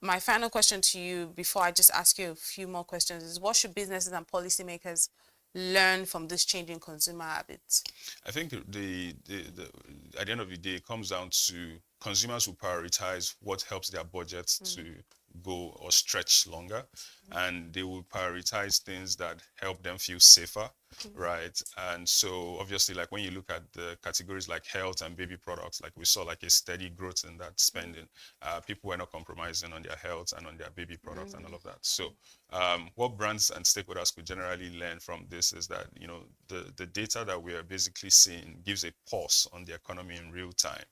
my final question to you before I just ask you a few more questions is, what should businesses and policymakers learn from this changing consumer habits? I think the at the end of the day, it comes down to consumers who prioritize what helps their budgets to go or stretch longer, and they will prioritize things that help them feel safer, right? And so obviously, like when you look at the categories like health and baby products, like we saw like a steady growth in that spending. People were not compromising on their health and on their baby products and all of that. So what brands and stakeholders could generally learn from this is that, you know, the data that we are basically seeing gives a pulse on the economy in real time.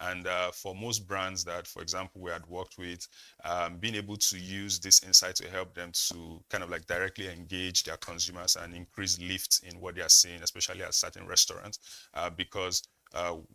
And for most brands that, for example, we had worked with, being able to use this insight to help them to kind of like directly engage their consumers and increase lift in what they are seeing, especially at certain restaurants, because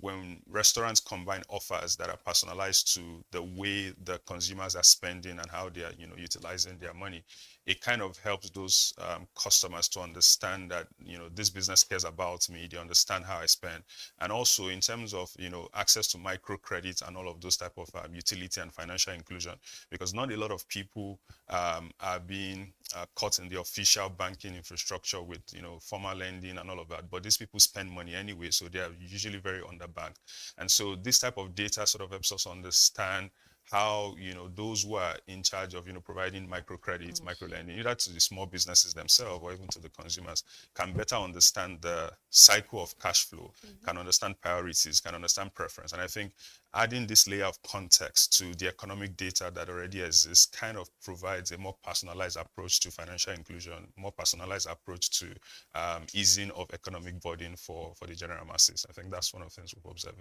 when restaurants combine offers that are personalized to the way the consumers are spending and how they are, you know, utilizing their money, it kind of helps those customers to understand that, you know, this business cares about me. They understand how I spend, and also in terms of, you know, access to microcredit and all of those type of utility and financial inclusion, because not a lot of people are being caught in the official banking infrastructure with, you know, formal lending and all of that. But these people spend money anyway, so they are usually very underbanked. And so this type of data sort of helps us understand how, you know, those who are in charge of, you know, providing microcredits, microlending, either to the small businesses themselves or even to the consumers, can better understand the cycle of cash flow, can understand priorities, can understand preference. And I think adding this layer of context to the economic data that already exists kind of provides a more personalized approach to financial inclusion, more personalized approach to easing of economic burden for the general masses. I think that's one of the things we've observed.